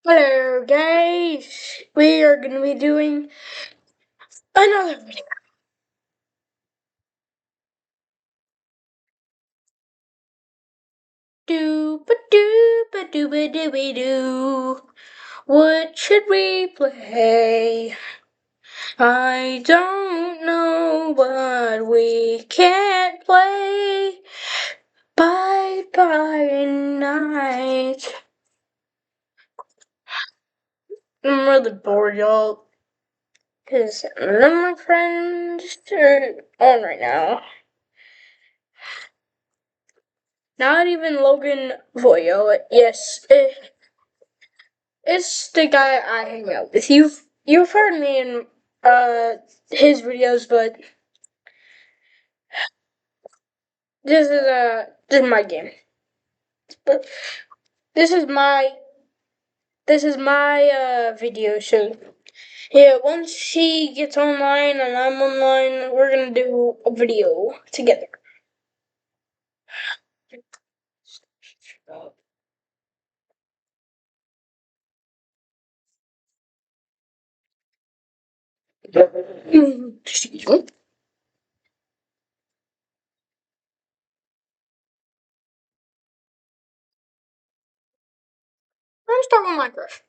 Hello guys, we are going to be doing another video. Do. What should we play? I don't know, but we can't play. Bye bye night. I'm really bored, y'all, because none of my friends are on right now. Not even Logan Voyo. Yes, it's the guy I hang out with. You've heard me in his videos, but this is my game. But this is my video. So yeah, once he gets online and I'm online, we're gonna do a video together. Excuse me. I'm starting Minecraft.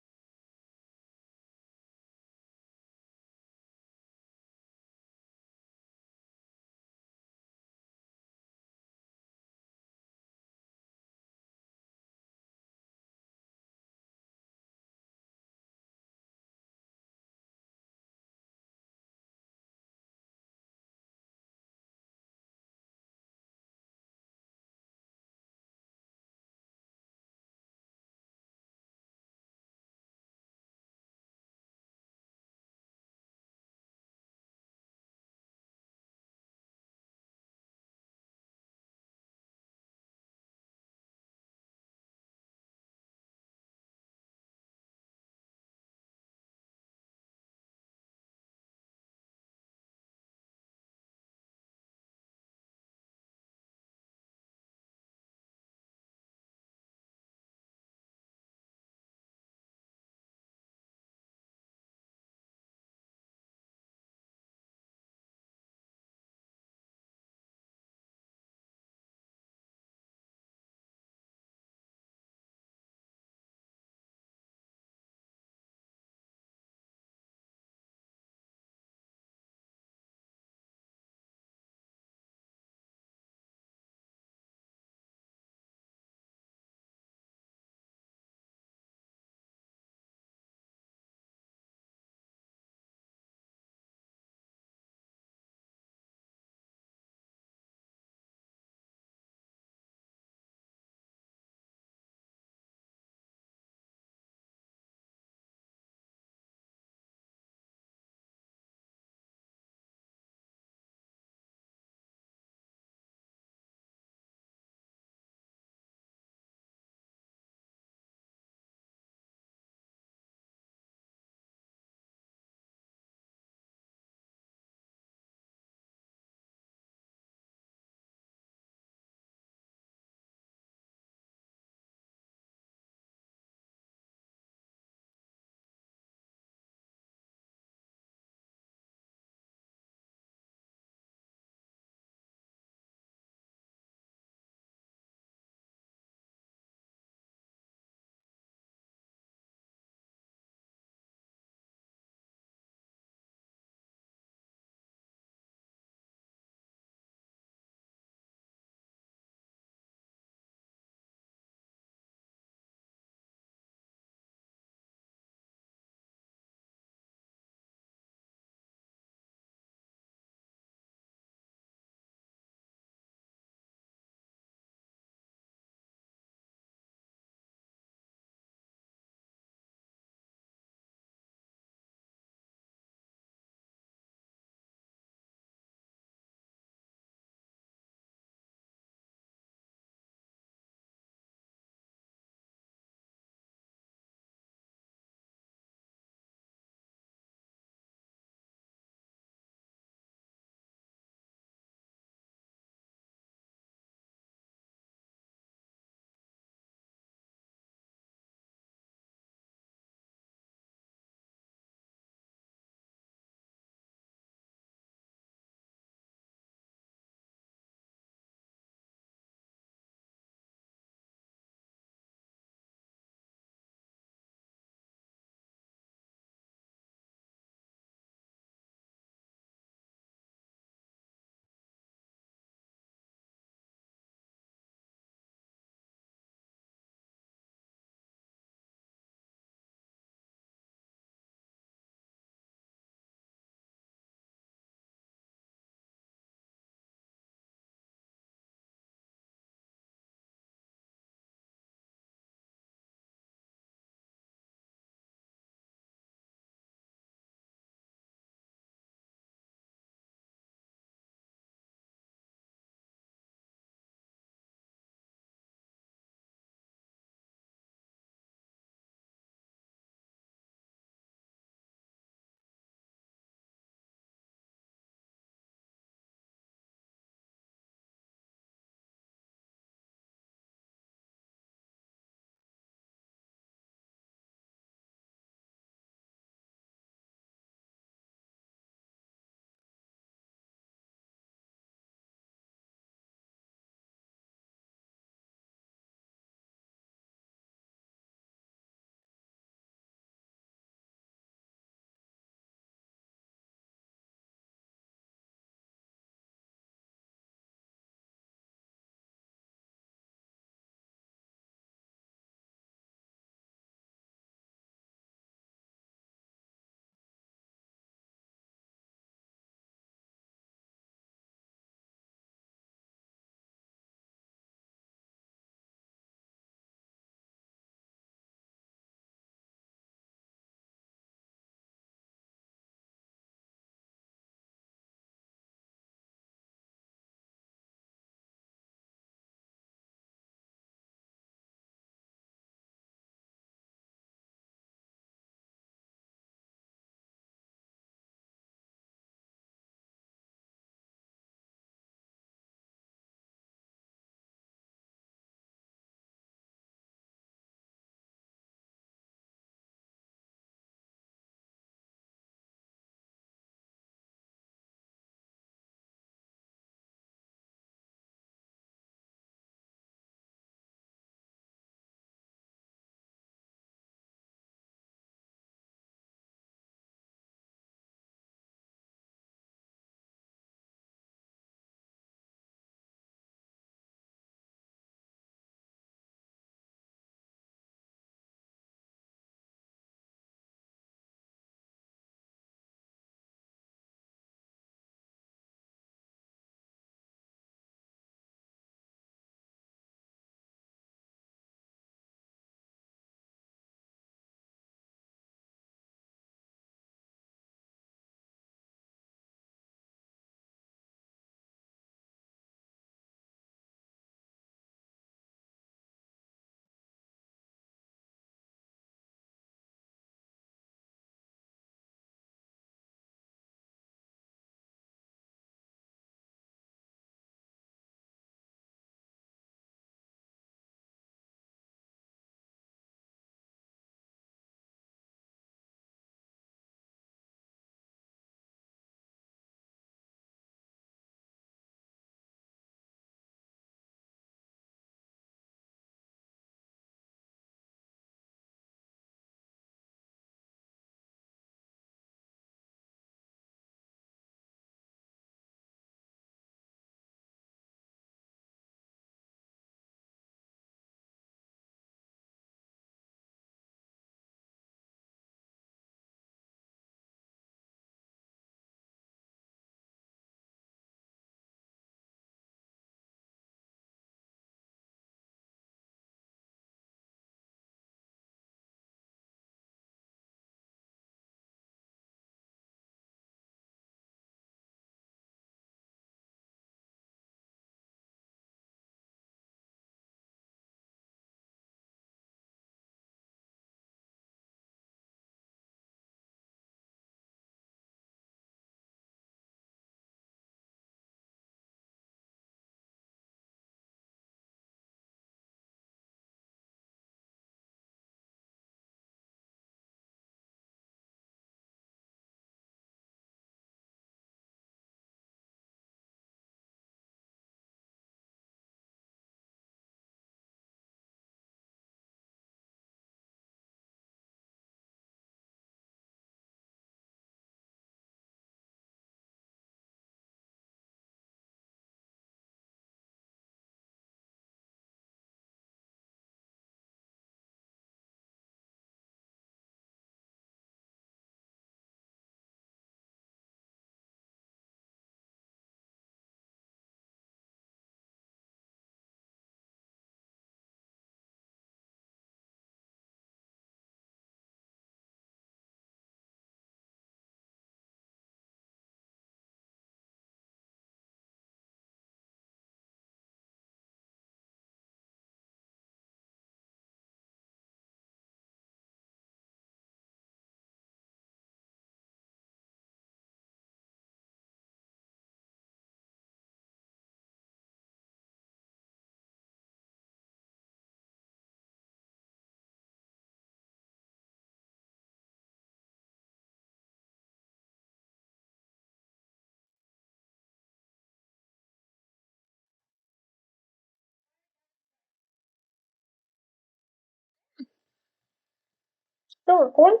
Still recording?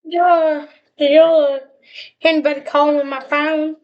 Yeah. Did y'all anybody call on my phone?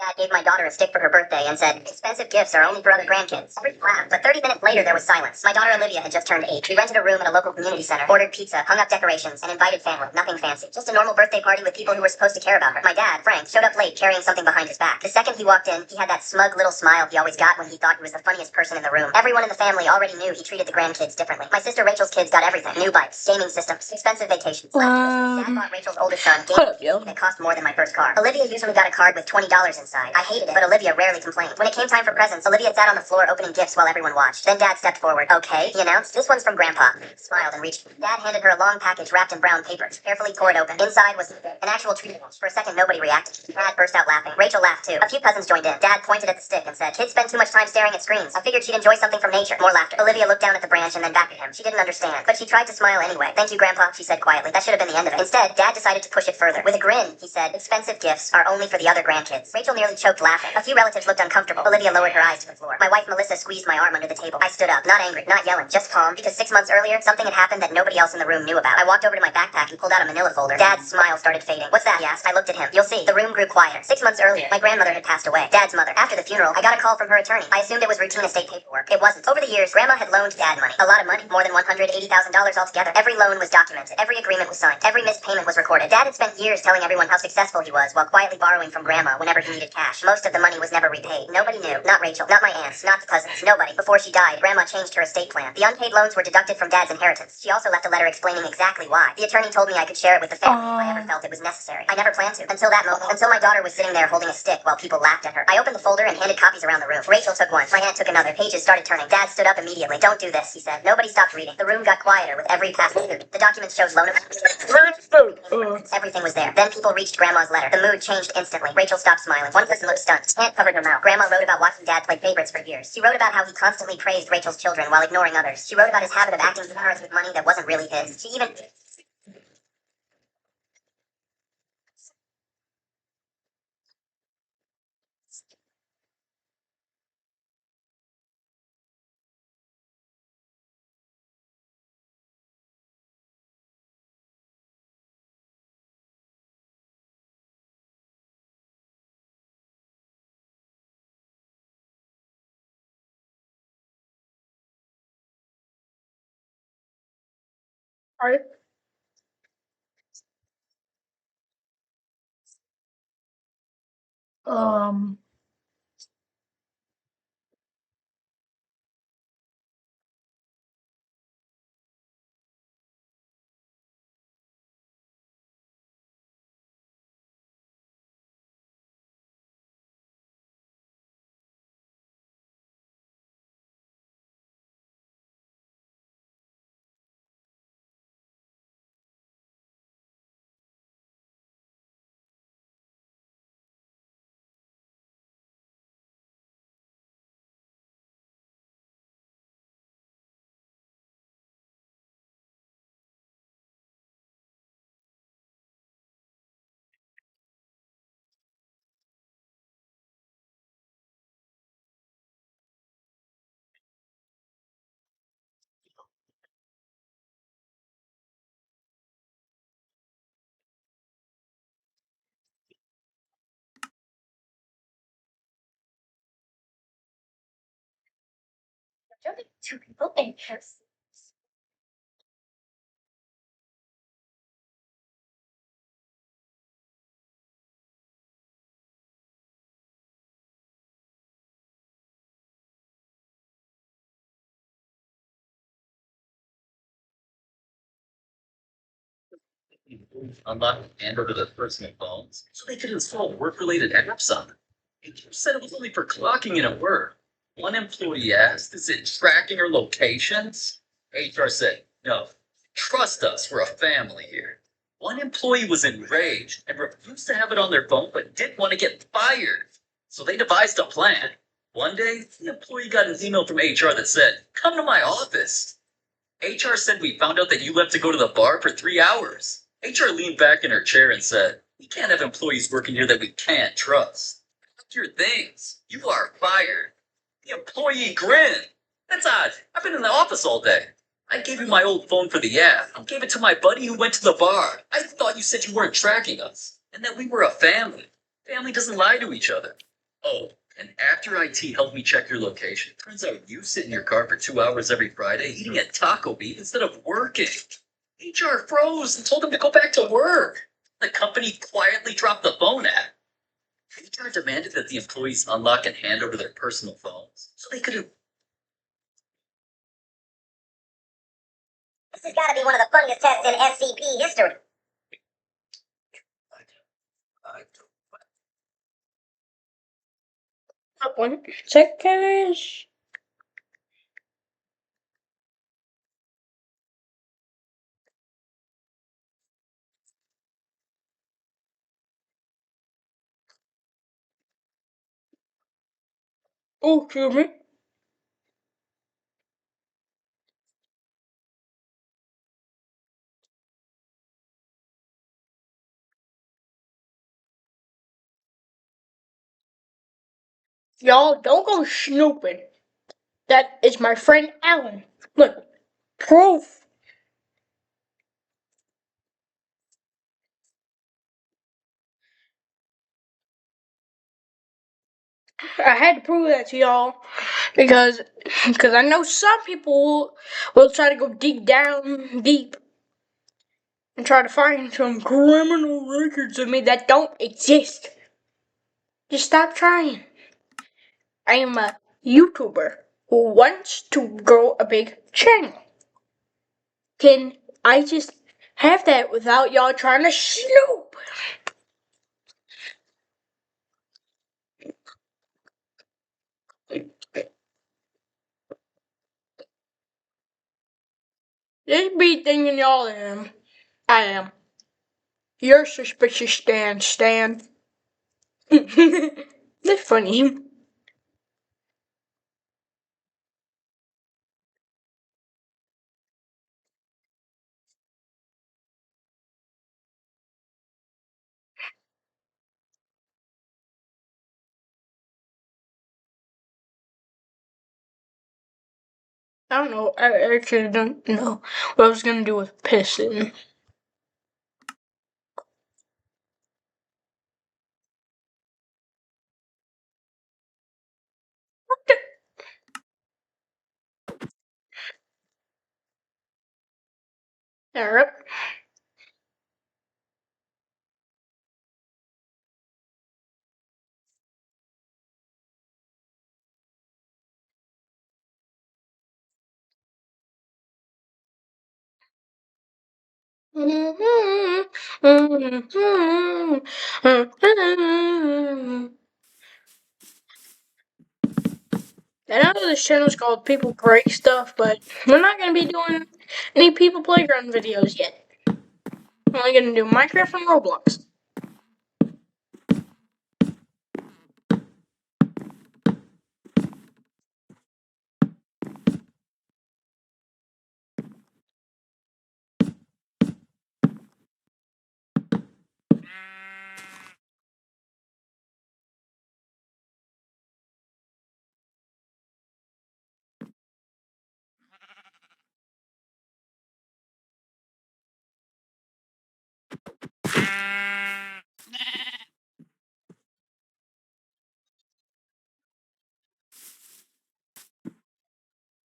Dad gave my daughter a stick for her birthday and said, expensive gifts are only for other grandkids. Everyone laughed, but 30 minutes later there was silence. My daughter Olivia had just turned 8. We rented a room at a local community center, ordered pizza, hung up decorations, and invited family. Nothing fancy. Just a normal birthday party with people who were supposed to care about her. My dad, Frank, showed up late carrying something behind his back. The second he walked in, he had that smug little smile he always got when he thought he was the funniest person in the room. Everyone in the family already knew he treated the grandkids differently. My sister Rachel's kids got everything. New bikes, gaming systems, expensive vacations. Dad bought Rachel's oldest son Hold up, gaming yo. that cost more than my first car. Olivia usually got a card with $20 inside. I hated it, but Olivia rarely complained. When it came time for presents, Olivia sat on the floor opening gifts while everyone watched. Then Dad stepped forward. Okay, he announced. This one's from Grandpa. Smiled and reached. Dad handed her a long package wrapped in brown paper. Carefully tore it open. Inside was an actual treat. For a second, nobody reacted. Dad burst out laughing. Rachel laughed too. A few cousins joined in. Dad pointed at the stick and said, kids spend too much time staring at screens. I figured she'd enjoy something from nature. More laughter. Olivia looked down at the branch and then back at him. She didn't understand, but she tried to smile anyway. Thank you, Grandpa, she said quietly. That should have been the end of it. Instead, Dad decided to push it further. With a grin, he said, expensive gifts are only for the other grandkids. Rachel nearly choked laughing. A few relatives looked uncomfortable. Olivia lowered her eyes to the floor. My wife Melissa squeezed my arm under the table. I stood up, not angry, not yelling, just calm, because 6 months earlier, something had happened that nobody else in the room knew about. I walked over to my backpack and pulled out a manila folder. Dad's smile started fading. What's that? He asked. I looked at him. You'll see. The room grew quieter. 6 months earlier, my grandmother had passed away. Dad's mother. After the funeral, I got a call from her attorney. I assumed it was routine estate paperwork. It wasn't. Over the years, Grandma had loaned Dad money. A lot of money. More than $180,000 altogether. Every loan was documented. Every agreement was signed. Every missed payment was recorded. Dad had spent years telling everyone how successful he was while quietly borrowing from Grandma whenever he needed cash. Most of the money was never repaid. Nobody knew. Not Rachel. Not my aunts. Not the cousins. Nobody. Before she died, Grandma changed her estate plan. The unpaid loans were deducted from Dad's inheritance. She also left a letter explaining exactly why. The attorney told me I could share it with the family if I ever felt it was necessary. I never planned to. Until that moment. Until my daughter was sitting there holding a stick while people laughed at her. I opened the folder and handed copies around the room. Rachel took one. My aunt took another. Pages started turning. Dad stood up immediately. Don't do this, he said. Nobody stopped reading. The room got quieter with every passage. The documents showed loan everything was there. Then people reached Grandma's letter. The mood changed instantly. Rachel stopped smiling. One person looked stunned. Aunt covered her mouth. Grandma wrote about watching Dad play favorites for years. She wrote about how he constantly praised Rachel's children while ignoring others. She wrote about his habit of acting generous with money that wasn't really his. She even Alright. Um. Jumping two people in pairs. unlock and hand over their personal phones so they could install work-related apps on them. HR said it was only for clocking in at work. One employee asked, "Is it tracking our locations?" HR said, "No. Trust us, we're a family here." One employee was enraged and refused to have it on their phone but didn't want to get fired. So they devised a plan. One day, the employee got an email from HR that said, "Come to my office." HR said, "We found out that you left to go to the bar for 3 hours." HR leaned back in her chair and said, "We can't have employees working here that we can't trust. Pack your things. You are fired." The employee grinned. "That's odd. I've been in the office all day. I gave you my old phone for the app. I gave it to my buddy who went to the bar. I thought you said you weren't tracking us and that we were a family. Family doesn't lie to each other. Oh, and after IT helped me check your location, turns out you sit in your car for 2 hours every Friday eating at Taco Meat instead of working." HR froze and told him to go back to work. The company quietly dropped the phone app. HR demanded that the employees unlock and hand over their personal phones so they could. This has got to be one of the funniest tests in SCP history. Up 1 second. Oh, excuse me. Y'all, don't go snooping. That is my friend Alan. Look, proof. I had to prove that to y'all because I know some people will try to go deep down deep and try to find some criminal records of me that don't exist. Just stop trying. I am a YouTuber who wants to grow a big channel. Can I just have that without y'all trying to snoop? Just be thinking y'all am. I am. You're suspicious, Stan. That's funny. I don't know. I actually don't know what I was gonna do with pissing. Alright. I know this channel's called People Break Stuff, but we're not gonna be doing any People Playground videos yet. We're only gonna do Minecraft and Roblox.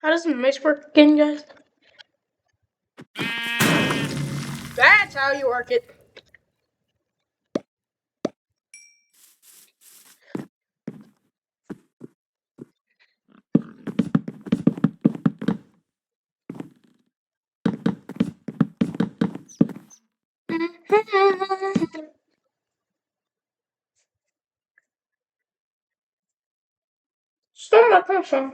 How does the mix work again, guys? That's how you work it. Stole my pencil.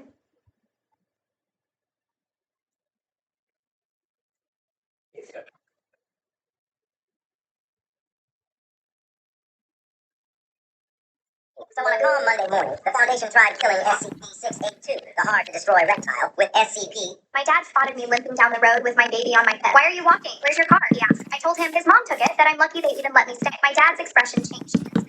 So on a calm Monday morning, the Foundation tried killing SCP-682, the hard-to-destroy reptile, with SCP. My dad spotted me limping down the road with my baby on my hip. Why are you walking? Where's your car? He asked. I told him his mom took it, that I'm lucky they even let me stay. My dad's expression changed instantly.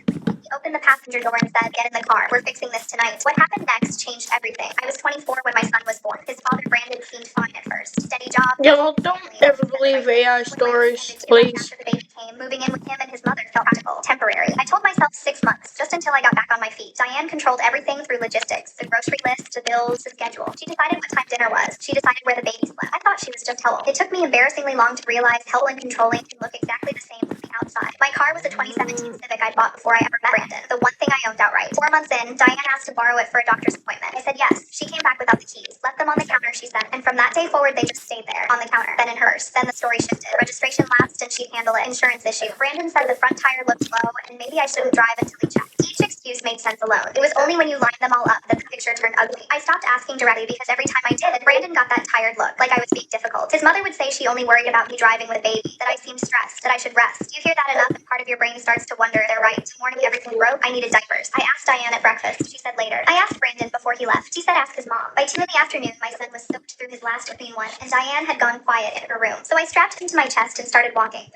He opened the passenger door and said, "Get in the car. We're fixing this tonight." What happened next changed everything. I was 24 when my son was born. His father, Brandon, seemed fine at first. Steady job. Y'all don't ever believe AI stories, please. After the baby came, moving in with him and his mother felt practical, temporary. I told myself 6 months, just until I got back on my feet. Diane controlled everything through logistics, the grocery list, the bills, the schedule. She decided what time dinner was. She decided where the baby slept. I thought she was just helpful. It took me embarrassingly long to realize helpful and controlling can look exactly the same from the outside. My car was a 2017 Civic I'd bought before I ever met Brandon, the one thing I owned outright. 4 months in, Diane asked to borrow it for a doctor's appointment. I said yes. She came back without the keys, left them on the counter, she said, and from that day forward, they just stayed there, on the counter, then in hers. Then the story shifted. Registration lapsed and she'd handle it. Insurance issue. Brandon said the front tire looked low and maybe I shouldn't drive until he checked. Each excuse made sense alone. It was only when you lined them all up that the picture turned ugly. I stopped asking directly because every time I did, Brandon got that tired look, like I was being difficult. His mother would say she only worried about me driving with baby, that I seemed stressed, that I should rest. You hear that enough and part of your brain starts to wonder if they're right. The morning everything broke, I needed diapers. I asked Diane at breakfast. She said later. I asked Brandon before he left. She said ask his mom. By 2 in the afternoon, my son was soaked through his last clean one, and Diane had gone quiet in her room. So I strapped him to my chest and started walking.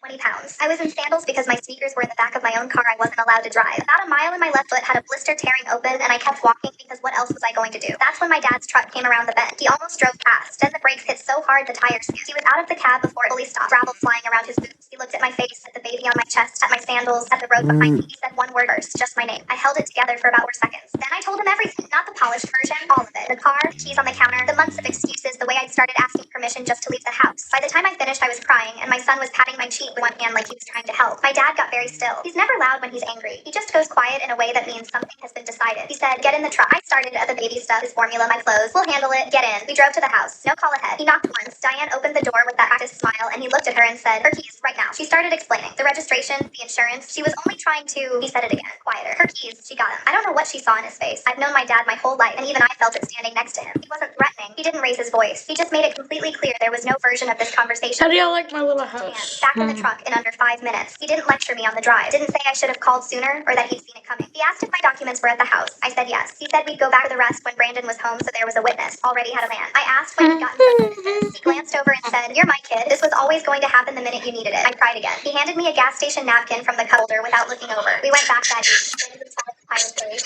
20 pounds. I was in sandals because my sneakers were in the back of my own car I wasn't allowed to drive. About a mile in my left foot had a blister tearing open and I kept walking because what else was I going to do? That's when my dad's truck came around the bend. He almost drove past. Then the brakes hit so hard the tires skipped. He was out of the cab before it fully stopped. Gravel flying around his boots. He looked at my face, at the baby on my chest, at my sandals, at the road behind me. He said one word first, just my name. I held it together for about 4 seconds. Then I told him everything. Not the polished version, all of it. The car, keys on the counter, the months of excuses, the way I'd started asking permission just to leave the house. By the time I finished, I was crying, and my son was patting my cheek with one hand like he was trying to help. My dad got very still. He's never loud when he's angry. He just goes quiet in a way that means something has been decided. He said, "Get in the truck." I started at the baby stuff, his formula, my clothes. "We'll handle it. Get in." We drove to the house. No call ahead. He knocked once. Diane opened the door with that practiced smile, and he looked at her and said, "Her keys, right now." She started explaining. The registration, the insurance. She was only trying to, he said it again, quieter. Her keys, she got them. I don't know what she saw in his face. I've known my dad my whole life, and even I felt it standing next to him. He wasn't threatening. He didn't raise his voice. He just made it completely clear there was no version of this conversation. How do y'all like my little house? Back in the truck in under 5 minutes. He didn't lecture me on the drive. Didn't say I should have called sooner or that he'd seen it coming. He asked if my documents were at the house. I said yes. He said we'd go back to the rest when Brandon was home so there was a witness. Already had a man. I asked when he'd gotten such. He glanced over and said, "You're my kid. This was always going to happen the minute you needed it." I cried again. He handed me a gas station napkin from the cup holder without looking over. We went back that evening.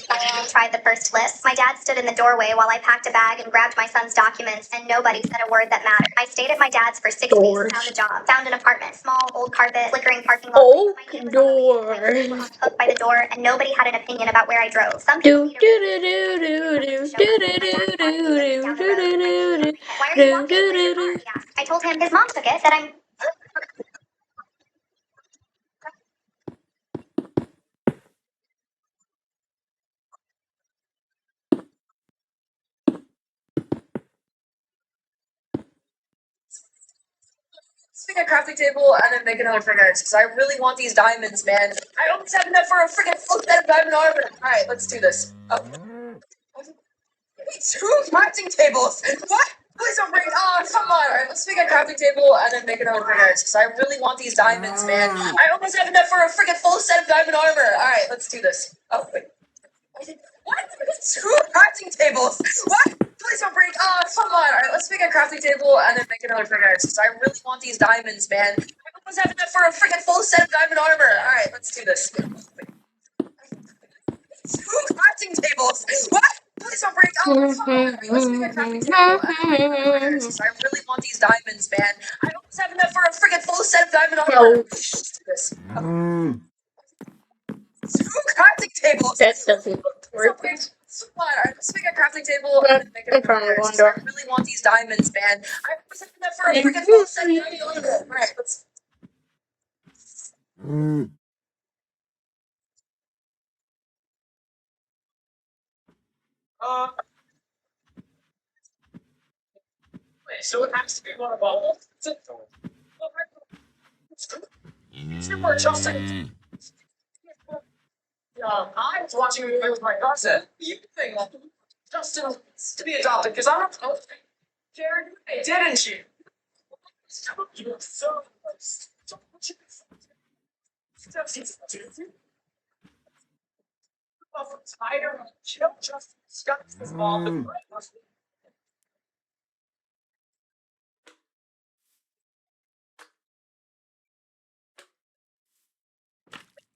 Diane tried the first list. My dad stood in the doorway while I packed a bag and grabbed my son's documents, and nobody said a word that mattered. I stayed at my dad's for 6 weeks, found a job, found an apartment, small, old carpet, flickering parking lot. Old door. Hooked by the door, and nobody had an opinion about where I drove. Some people Do do do do do do do do do do do. Why are you walking? Where's your car? He asked. I told him his mom took it, that I'm Make a crafting table and then make another pickaxe because I really want these diamonds, man. I almost have enough for a freaking full set of diamond armor. All right, let's do this. Oh. Wait, 2 crafting tables. What? Please don't break. Oh, come on. All right, let's make a crafting table and then make another pickaxe because I really want these diamonds, man. I almost have enough for a freaking full set of diamond armor. All right, let's do this. Oh wait. What? 2 crafting tables. What? Please don't break. Oh, come on. All right, let's make a crafting table and then make another pickaxe because I really want these diamonds, man. I almost have enough for a freaking full set of diamond armor. All right, let's do this. 2 crafting tables. What? Please don't break. Oh, come on. All right, let's make a crafting table and then make another pickaxe because I really want these diamonds, man. I almost have enough for a freaking full set of diamond armor. Let's do this. 2 crafting tables. That doesn't work. Come on, all right, let's make a crafting table and then make another pickaxe. I really want these diamonds, man. I almost have enough for a freaking full set of diamond armor. All right, let's. Wait, so it has to be one of all. Super Justin. I was watching a movie with my cousin. You think Justin to be adopted because I'm not Jared, didn't you? You are so close. Tighter, chill, just discuss this ball.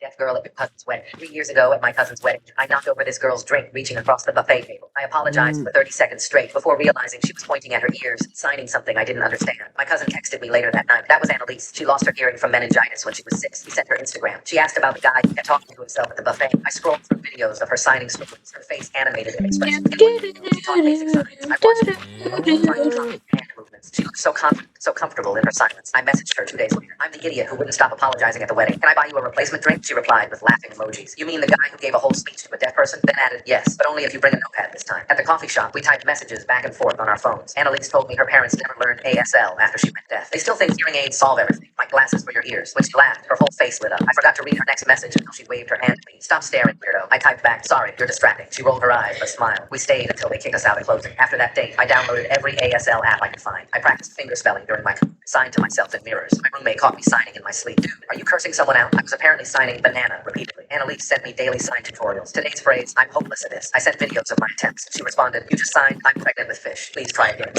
Deaf girl at your cousin's wedding. 3 years ago, at my cousin's wedding, I knocked over this girl's drink, reaching across the buffet table. I apologized for 30 seconds straight before realizing she was pointing at her ears, signing something I didn't understand. My cousin texted me later that night. That was Annalise. She lost her hearing from meningitis when she was 6. He sent her Instagram. She asked about the guy who kept talking to himself at the buffet. I scrolled through videos of her signing scribblings, her face animated and expressive. In one video, she taught basic signs. I watched her trying to copy hand movements. She looked so confident, so comfortable in her silence. I messaged her 2 days later. I'm the idiot who wouldn't stop apologizing at the wedding. Can I buy you a replacement drink? She replied with laughing emojis. You mean the guy who gave a whole speech to a deaf person? Then added, yes, but only if you bring a notepad this time. At the coffee shop, we typed messages back and forth on our phones. Annalise told me her parents never learned ASL after she went deaf. They still think hearing aids solve everything, like glasses for your ears. When she laughed, her whole face lit up. I forgot to read her next message until she waved her hand at me. Stop staring, weirdo. I typed back, sorry, you're distracting. She rolled her eyes, but smiled. We stayed until they kicked us out at closing. After that date, I downloaded every ASL app I could find. I practiced finger spelling during my signed to myself in mirrors. My roommate caught me signing in my sleep. Dude, are you cursing someone out? I was apparently signing banana repeatedly. Annalise sent me daily sign tutorials. Today's phrase, I'm hopeless at this. I sent videos of my attempts. She responded, you just signed, I'm pregnant with fish. Please try again.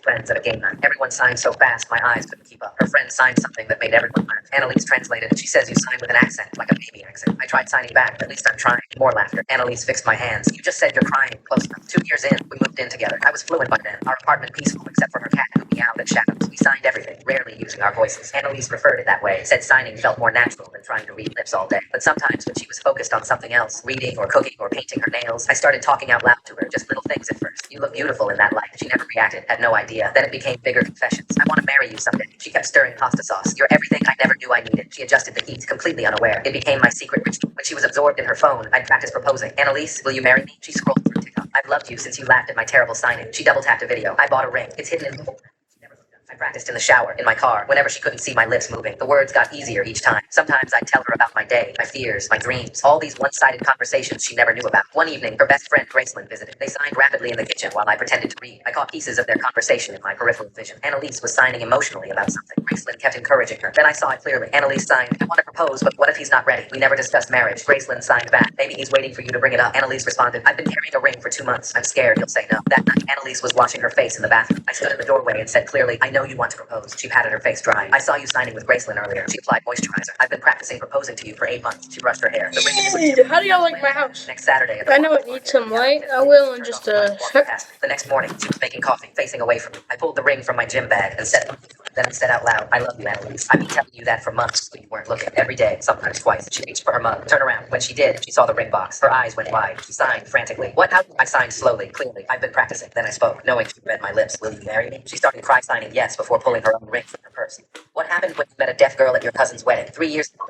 Friends at a game night. Everyone signed so fast, my eyes couldn't keep up. Her friend signed something that made everyone laugh. Annalise translated. She says you sign with an accent, like a baby accent. I tried signing back. At least I'm trying. More laughter. Annalise fixed my hands. You just said you're crying. Close enough. 2 years in, we moved in together. I was fluent by then. Our apartment peaceful, except for her cat who meowed at shadows. We signed everything, rarely using our voices. Annalise preferred it that way. Said signing felt more natural than trying to read lips all day. But sometimes when she was focused on something else, reading or cooking or painting her nails, I started talking out loud to her, just little things at first. You look beautiful in that light. She never reacted, had no idea. Then it became bigger confessions. I want to marry you someday. She kept stirring pasta sauce. You're everything I never knew I needed. She adjusted the heat, completely unaware. It became my secret ritual. When she was absorbed in her phone, I'd practice proposing. Annalise, will you marry me? She scrolled through TikTok. I've loved you since you laughed at my terrible signing. She double tapped a video. I bought a ring. It's hidden in the folder. She never looked up. I practiced in the shower, in my car, whenever she couldn't see my lips moving. The words got easier each time. Sometimes I'd tell her about my day, my fears, my dreams, all these one-sided conversations she never knew about. One evening, her best friend Graceland visited. They signed rapidly in the kitchen while I pretended to read. I caught pieces of their conversation in my peripheral vision. Annalise was signing emotionally about something. Graceland kept encouraging her. Then I saw it clearly. Annalise signed, I want to propose, but what if he's not ready? We never discussed marriage. Graceland signed back. Maybe he's waiting for you to bring it up. Annalise responded, I've been carrying a ring for 2 months. I'm scared he'll say no. That night, Annalise was washing her face in the bathroom. I stood in the doorway and said clearly, I know you want to propose. She patted her face dry. I saw you signing with Graceland earlier. She applied moisturizer. I've been practicing proposing to you for 8 months. She brushed her hair. The ring is How do y'all like my house? next Saturday at the I know farmer's it needs market. some light. I will in just a sec. The next morning, she was making coffee, facing away from me. I pulled the ring from my gym bag and said, then said out loud, I love you, Annalise. I've been telling you that for months, but you weren't looking. Every day, sometimes twice. She reached for her mug. Turn around. When she did, she saw the ring box. Her eyes went wide. She signed frantically. What? How? I signed slowly, clearly. I've been practicing. Then I spoke, knowing she read my lips. Will you marry me? She started cry signing yes before pulling her own ring from her purse. What happened when you met a deaf girl at your cousin's wedding? 3 years ago.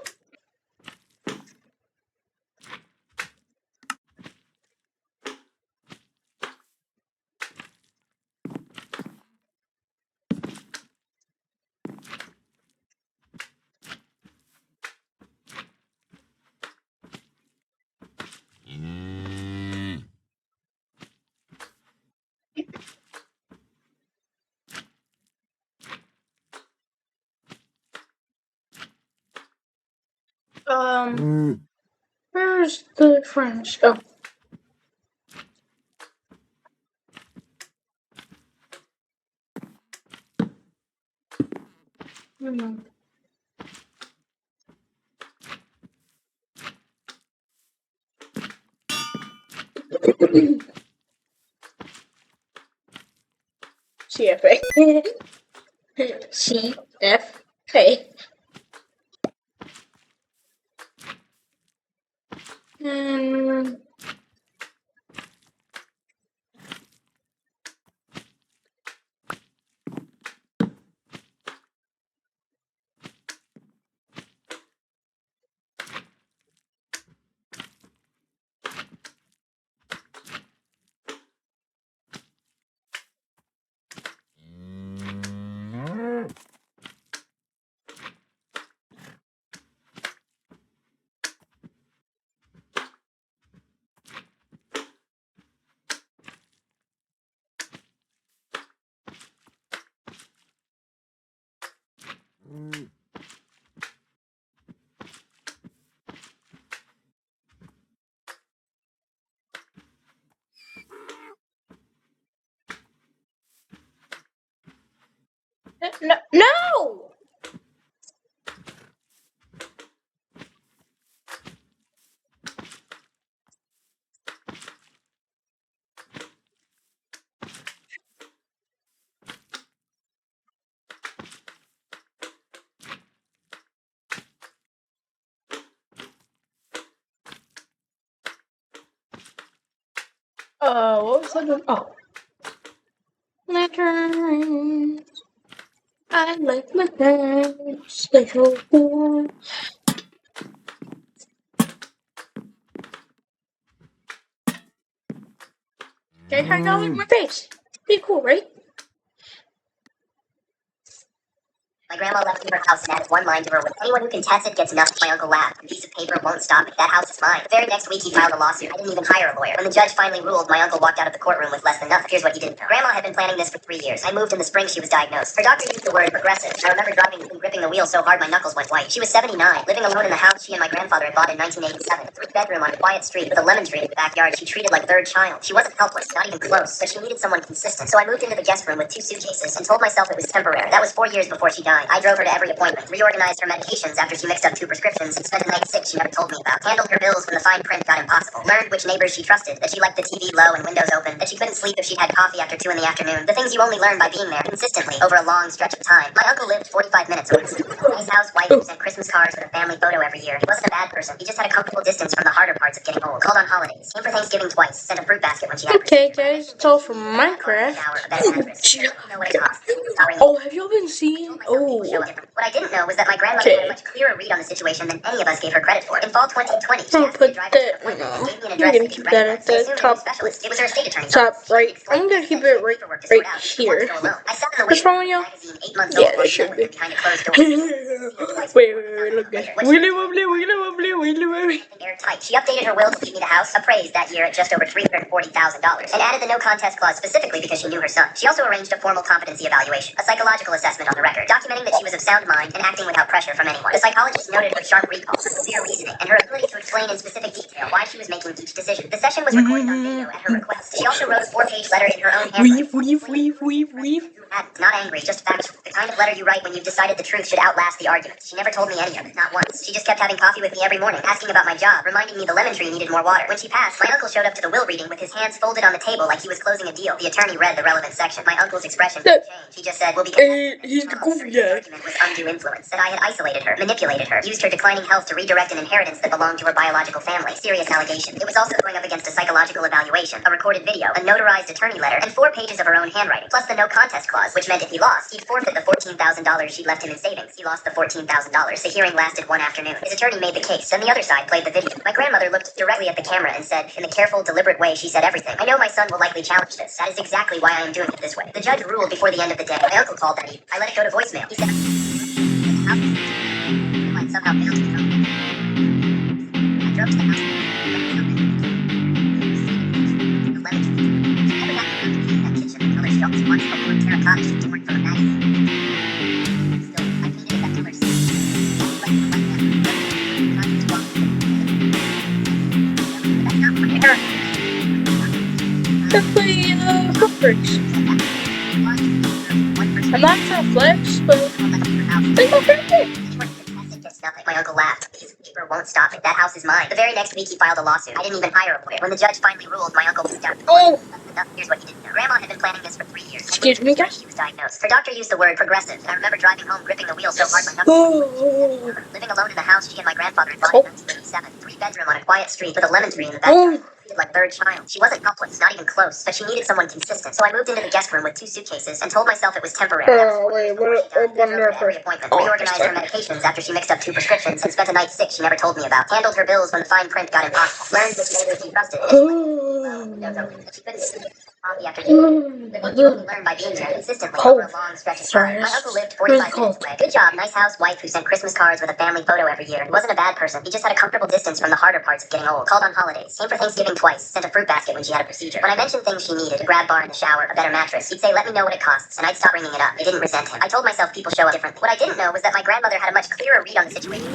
Where's the French? Oh. Hmm. CFA. CFA. And No! No! What was that? Oh. Lanterns. I like lanterns. They're so cool. Okay, how y'all like my face? Pretty cool, right? My grandma left me her house and added one line to her will. Anyone who contests it gets nothing. My uncle laughed. A piece of paper won't stop it. That house is mine. The very next week he filed a lawsuit. I didn't even hire a lawyer. When the judge finally ruled, my uncle walked out of the courtroom with less than nothing. Here's what he didn't know. Grandma had been planning this for 3 years. I moved in the spring she was diagnosed. Her doctor used the word progressive. I remember driving and gripping the wheel so hard my knuckles went white. She was 79, living alone in the house she and my grandfather had bought in 1987. A 3-bedroom on a quiet street with a lemon tree in the backyard she treated like third child. She wasn't helpless, not even close, but she needed someone consistent. So I moved into the guest room with 2 suitcases and told myself it was temporary. That was 4 years before she died. I drove her to every appointment, reorganized her medications after she mixed up 2 prescriptions, and spent a night sick she never told me about. Handled her bills when the fine print got impossible. Learned which neighbors she trusted, that she liked the TV low and windows open, that she couldn't sleep if she had coffee after 2 in the afternoon. The things you only learn by being there consistently over a long stretch of time. My uncle lived 45 minutes away. Nice house, wife, who sent Christmas cards with a family photo every year. He wasn't a bad person. He just had a comfortable distance from the harder parts of getting old. Called on holidays. Came for Thanksgiving twice. Sent a fruit basket when she had. Okay, guys, it's all from Minecraft. Oh, have y'all been seeing? Oh. What I didn't know was that my grandmother had a much clearer read on the situation than any of us gave her credit for. In fall 2020, she I'm asked gonna me to put drive her to that, an appointment and gave me an you're address gonna I keep didn't that recognize. at I the assumed it was a top, specialist. It was her estate attorney's top office. right. I'm gonna keep it right here. I sat in the What's waiting wrong room with of y'all? the magazine 8 months Yeah, old that while should she be. met behind a closed door. Wait, look at wiggly wobbly, wiggly wobbly, wiggly wobbly. Airtight. She updated her will to leave me the house, appraised that year at just over $340,000, and added the no contest clause specifically because she knew her son. She also arranged a formal competency evaluation, a psychological assessment on the record, documenting that she was of sound mind and acting without pressure from anyone. The psychologist noted her sharp recall, clear reasoning, and her ability to explain in specific detail why she was making each decision. The session was recorded on video at her request. She also wrote a 4-page letter in her own handwriting. Not angry, just factual. The kind of letter you write when you've decided the truth should outlast the argument. She never told me any of it, not once. She just kept having coffee with me every morning, asking about my job, reminding me the lemon tree needed more water. When she passed, my uncle showed up to the will reading with his hands folded on the table like he was closing a deal. The attorney read the relevant section. My uncle's expression didn't change. He just said, "We'll be He's the goofy The guy. argument was undue influence, that I had isolated her, manipulated her, used her declining health to redirect an inheritance that belonged to her biological family. Serious allegation. It was also going up against a psychological evaluation, a recorded video, a notarized attorney letter, and 4 pages of her own handwriting, plus the no contest clause, which meant if he lost, he'd forfeit the $14,000 she'd left him in savings. He lost the $14,000. The hearing lasted 1 afternoon. His attorney made the case, and the other side played the video. My grandmother looked directly at the camera and said, in the careful, deliberate way she said everything, "I know my son will likely challenge this. That is exactly why I am doing it this way." The judge ruled before the end of the day. My uncle called that eve. I let it go to voicemail. He said, "I somehow failed to become." I drove to the house. The lemon tree. She never got around to cleaning that kitchen. The color shelves once the blue terracotta she torn from a magazine. Still, I painted it that color scheme. But that's not my hair. Let's play footprints. I'm not for a flex, but they go pretty good. My uncle laughed. "Piece of paper won't stop it. That house is mine." The very next week he filed a lawsuit. I didn't even hire a lawyer. When the judge finally ruled, my uncle was down. Oh, Here's what he didn't know. Grandma had been planning this for 3 years. excuse me, guys. She was diagnosed. Her doctor used the word progressive, and I remember driving home gripping the wheel so hard my knuckles. Living alone in the house she and my grandfather had bought in 1987. 3-bedroom on a quiet street with a lemon tree in the backyard. Treated like third child. She wasn't helpless, not even close, but she needed someone consistent. So I moved into the guest room with 2 suitcases and told myself it was temporary. Wait, what? Every appointment. Reorganized her medications after she mixed up 2 prescriptions and spent a night sick she never told me about. Handled her bills when the fine print got impossible. Learned which neighbors she trusted. She couldn't sleep. Coffee after dinner. The things you only learn by being there consistently over a long stretch of time. My uncle lived 45 minutes away. Good job, nice house, wife who sent Christmas cards with a family photo every year. He wasn't a bad person. He just had a comfortable distance from the harder parts of getting old. Called on holidays. Came for Thanksgiving twice. Sent a fruit basket when she had a procedure. When I mentioned things she needed, a grab bar in the shower, a better mattress, he'd say, "Let me know what it costs," and I'd stop bringing it up. It didn't resent him. I told myself people show up differently. What I didn't know was that my grandmother had a much clearer read on the situation.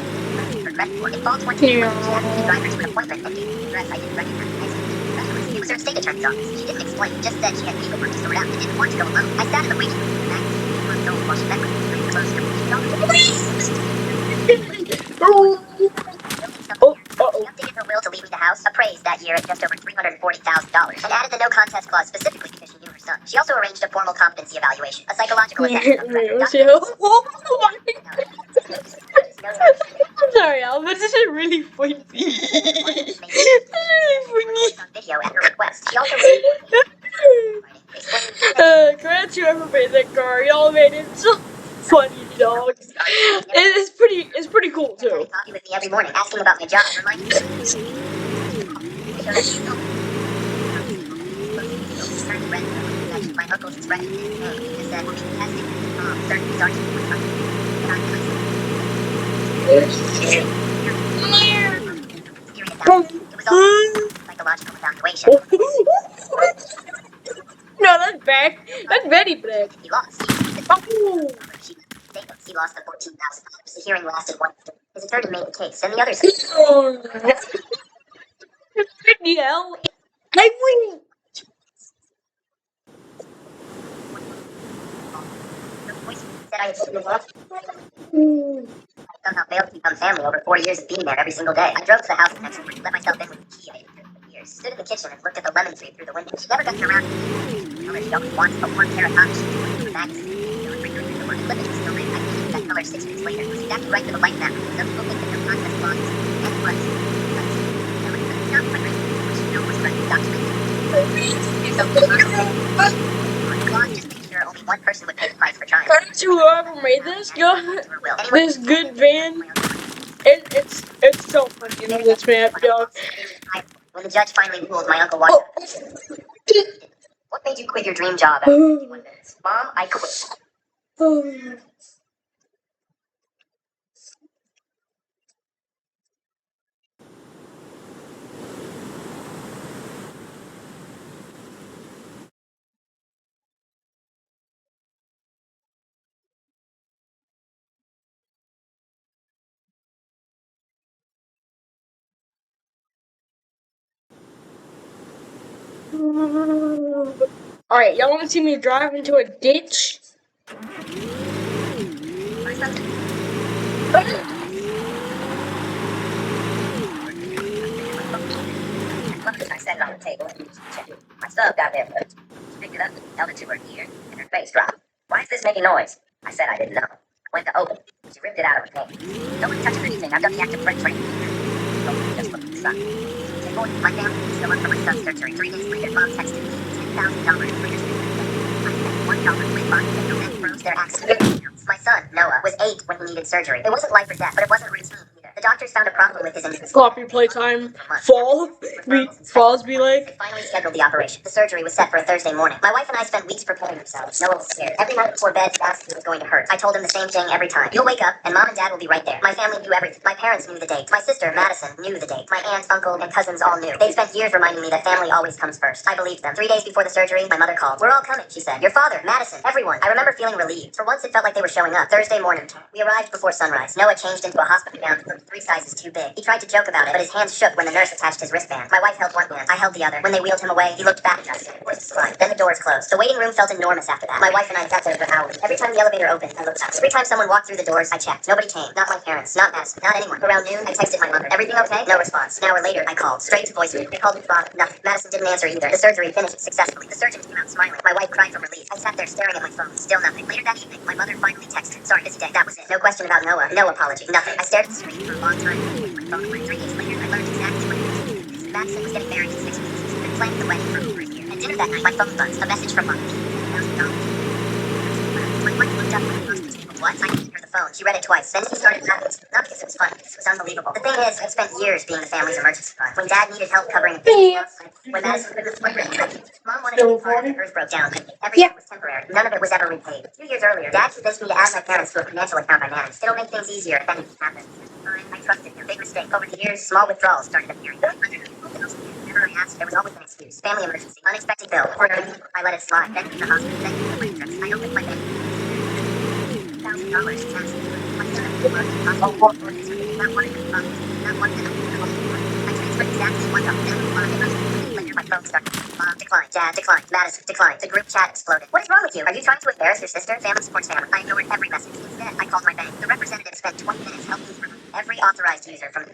In fall 2020, she asked me to drive her to an appointment and gave me an address I didn't recognize. It was her state attorney's office. She didn't explain, just said she had paperwork to sort out and didn't want to go alone. I sat in the waiting room with the magazine 8 months old while she met with me behind closed doors. She updated her will to leave me the house, appraised that year at just over $340,000, and added the no contest clause specifically because she knew her son. She also arranged a formal competency evaluation, a psychological assessment. I'm sorry, Al, but this is really funny. This is really On video at her request. She also funny. Congrats whoever made that car. Y'all made it so funny, dog. It's pretty cool too. coffee with me every morning, asking about my job, reminding me. My uncle's expression in his name. He just said, we'll be testing certain sergeant was It was all psychological evaluation. No, that's bad. That's very bad. He lost. Oh. He lost the $14,000. The hearing lasted 1 day. His attorney made the case, and the others. hell? I win. Said I had taken the loss. Somehow failed to become family over 4 years of being there every single day. I drove to the house the next morning, let myself in with the key I had for years, stood in the kitchen and looked at the lemon tree through the window. She never got around to it. She always wants a one terracotta sheet to put in the magazine. Still made. I finished that color 6 weeks later. It was exactly right to the light map. Some people think that no contest clauses and was. It's not quite right. She knows what's right. Just make sure only one person would pay the price for trying. Thanks to whoever made this, this good van. It's so funny in this map, dog. When the judge finally ruled, my uncle walked up. What made you quit your dream job after 51 minutes? Mom, I quit. Alright, y'all want to see me drive into a ditch? I set it on the table and checked it. My sub got there first. She picked it up, held it to her ear, and her face dropped. Why is this making noise? I said I didn't know. I went to open it. She ripped it out of her hand. Nobody touches anything. I've done the active break training. Just look at the sun. Take on my family is still up for my son's surgery. 3 days later, Mom texted me $10,000 for your I spent $1 with Bonnie and then froze their accident. My son, Noah, was 8 when he needed surgery. It wasn't life or death, but it wasn't routine either. The doctors found a problem with his injuries. Sloppy playtime. Falls be like. Finally scheduled the operation. The surgery was set for a Thursday morning. My wife and I spent weeks preparing ourselves. Noah was scared. Every night before bed, he asked if it was going to hurt. I told him the same thing every time. You'll wake up, and Mom and Dad will be right there. My family knew everything. My parents knew the date. My sister, Madison, knew the date. My aunt, uncle, and cousins all knew. They'd spent years reminding me that family always comes first. I believed them. 3 days before the surgery, my mother called. We're all coming, she said. Your father, Madison, everyone. I remember feeling relieved. For once, it felt like they were showing up. Thursday morning. We arrived before sunrise. Noah changed into a hospital gown 3 sizes too big. He tried to joke about it, but his hands shook when the nurse attached his wristband. My wife held one hand. I held the other. When they wheeled him away, he looked back at us. Of course, it's fine. Then the doors closed. The waiting room felt enormous after that. My wife and I sat there for hours. Every time the elevator opened, I looked up. Every time someone walked through the doors, I checked. Nobody came. Not my parents. Not Madison. Not anyone. Around noon, I texted my mother. Everything okay? No response. An hour later, I called. Straight to voicemail. They called me father. Nothing. Madison didn't answer either. The surgery finished successfully. The surgeon came out smiling. My wife cried from relief. I sat there staring at my phone. Still nothing. Later that evening, my mother finally texted. Sorry, busy day. That was it. No question about Noah. No apology. Nothing. I stared at the screen for a long time. My phone went 3 days later. I learned exactly what it was. Madison was getting married in 6 weeks. She'd been planning the wedding for over a year. At dinner that night, my phone buzzed. A message from Mom. $10,000. My wife looked up from across the table. What? I handed her the phone. She read it twice. Then she started laughing. Not because it was funny. This was unbelievable. The thing is, I spent years being the family's emergency fund. When Dad needed help covering a when Madison couldn't afford it. Mom wanted to be part and hers broke down. Everything was temporary. None of it was ever repaid. 2 years earlier, Dad convinced me to add my parents to a financial account I managed. It'll make things easier if anything happens. I trusted him. Big mistake. Over the years, small withdrawals started appearing. Whenever I asked, there was always an excuse. Family emergency. Unexpected bill. I let it slide. Then came the hospital. Then came the plane trips. I opened my bank. $1,000 tax. My son not one of them. Not one of them. I transferred exactly $1. Then later my phone started. Decline. Dad, declined. Madison, declined. The group chat exploded. What is wrong with you? Are you trying to embarrass your sister? Family supports family. I ignored every message. Instead, I called my bank. The representative spent 20 minutes helping me remove every authorized user from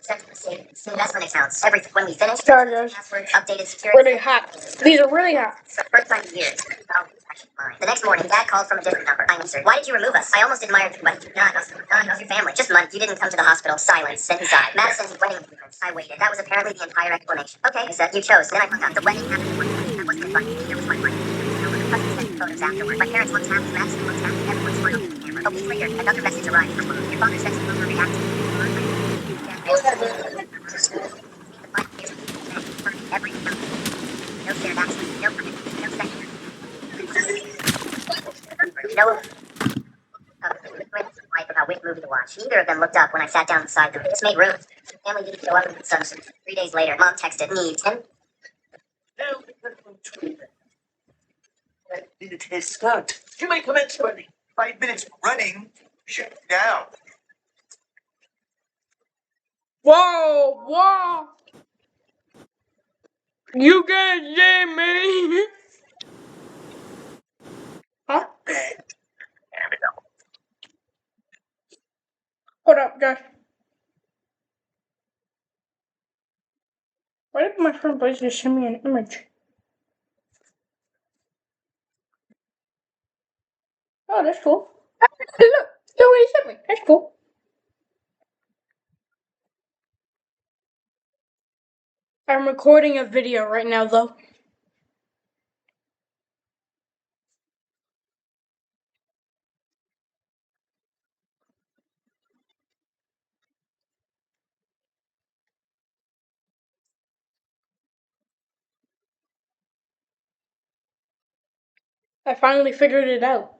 investment accounts. When we finished, Sorry, guys. password, updated security. Really hot. These are really hot. First time in years. Oh, actually mine. The next morning, Dad called from a different number. I answered. Why did you remove us? I almost admired the question. Not us your family. Just money. You didn't come to the hospital. Silence. Then he sighed. Madison's wedding appointments. I waited. That was apparently the entire explanation. Okay, I said. You chose. Then I hung up. The wedding happened one night. That wasn't advice. Neither was my wife. My cousin sent me photos afterward. My parents looked happy. Madison looked happy. Everyone smiled at the camera. A week later, another message arrived from Mom. Your father says you overreacted. Every no shared access, no permission, no second. No wife about which movie to watch. Neither of them looked up when I sat down beside them. They just made room. Family didn't show up in consumption. 3 days later, Mom texted, need 10. Minute has start. You may commence running. 5 minutes running. Shut down. Whoa. You can't see me. Huh? Hold up, guys. Why did my friend Blaze just send me an image? Oh, that's cool. Look what he sent me. That's cool. I'm recording a video right now, though. I finally figured it out.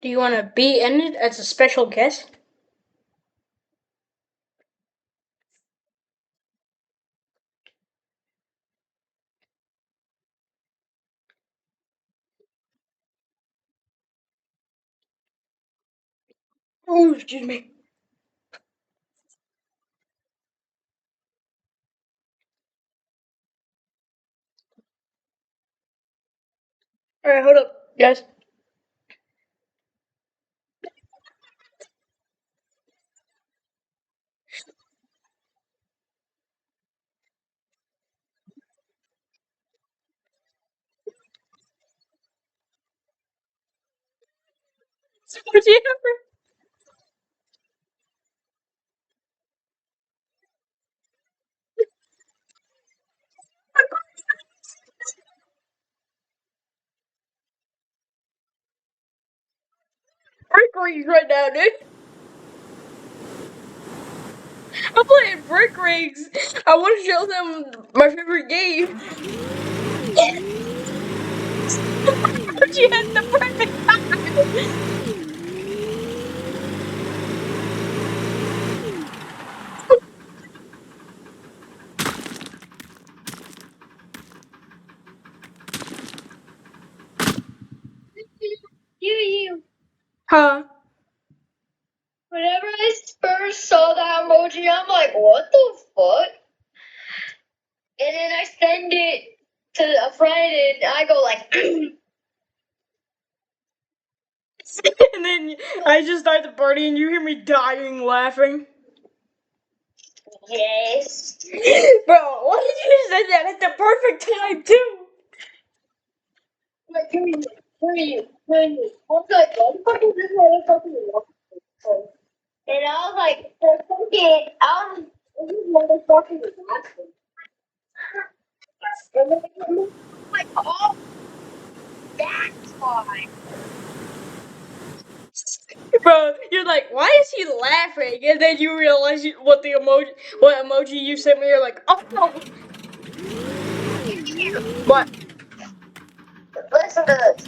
Do you want to be in it as a special guest? Oh, excuse me. Alright, hold up, guys. What's he ever? Brick rings right now, dude. I'm playing brick rings. I want to show them my favorite game. She had the perfect time. You. Huh? Whenever I first saw that emoji, I'm like, what the fuck? And then I send it to a friend and I go like, and then I just start the party and you hear me dying laughing. Yes. Bro, why did you say that at the perfect time too? Like, who are you? I was like, what the fuck is this motherfucker? And I was like, for a second, this motherfucker is laughing. And then I'm like, oh, that's why. Bro, you're like, why is he laughing? And then you realize what emoji you sent me. You're like, oh no. What? Listen to this.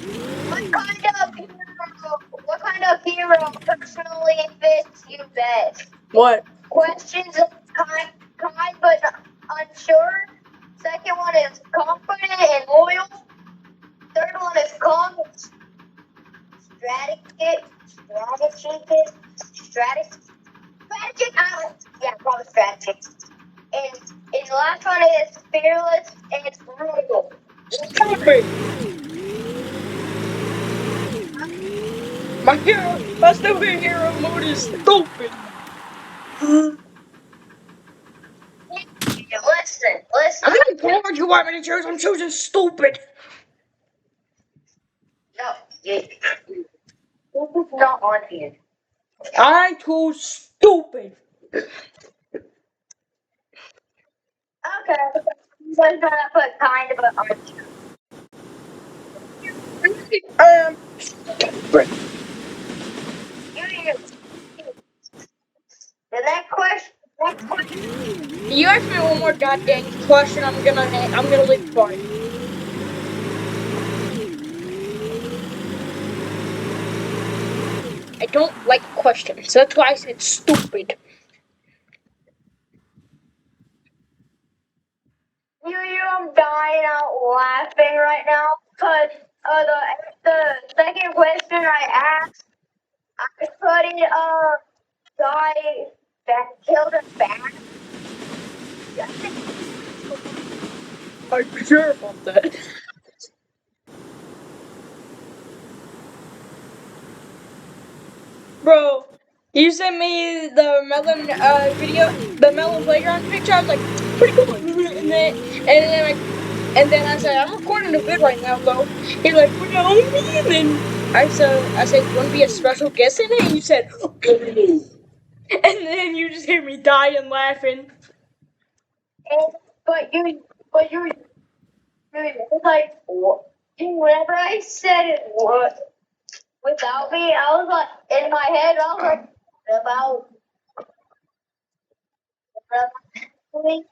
What kind of hero personally fits you best? What? Questions but unsure. Second one is confident and loyal. Third one is calm, strategic. Yeah, probably strategic. And the last one is fearless and brutal. Stupid. My superhero mode is stupid. Listen. I don't care what you want me to choose. I'm choosing stupid. No, this is not on here. I choose stupid. Okay. So I'm gonna put kind of an on. Stupid. The next question. You ask me one more goddamn question, I'm gonna leave the party. I don't like questions. That's why I said stupid. I'm dying out laughing right now because the second question I asked, I couldn't guy that killed a bat. I'm sure about that. Bro, you sent me the melon video, the melon playground picture. I was like, pretty cool. And then I said, I'm recording a vid right now, though. You're like, what do you mean? And I said, you want to be a special guest in it? And you said, and then you just hear me dying laughing. But you like whenever I said it without me, I was like in my head, I was like about me.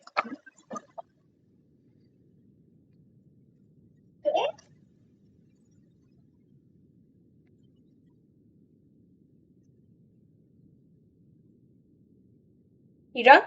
You done?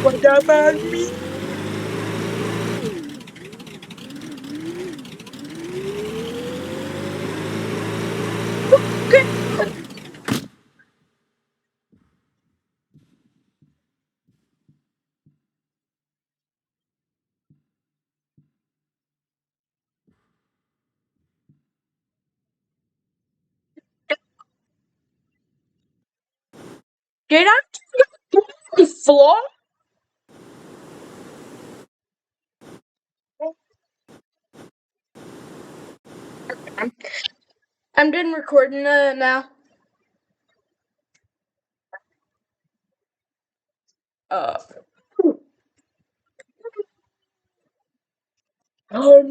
What about me? Did I do the floor? I'm done recording now. Uh, I'm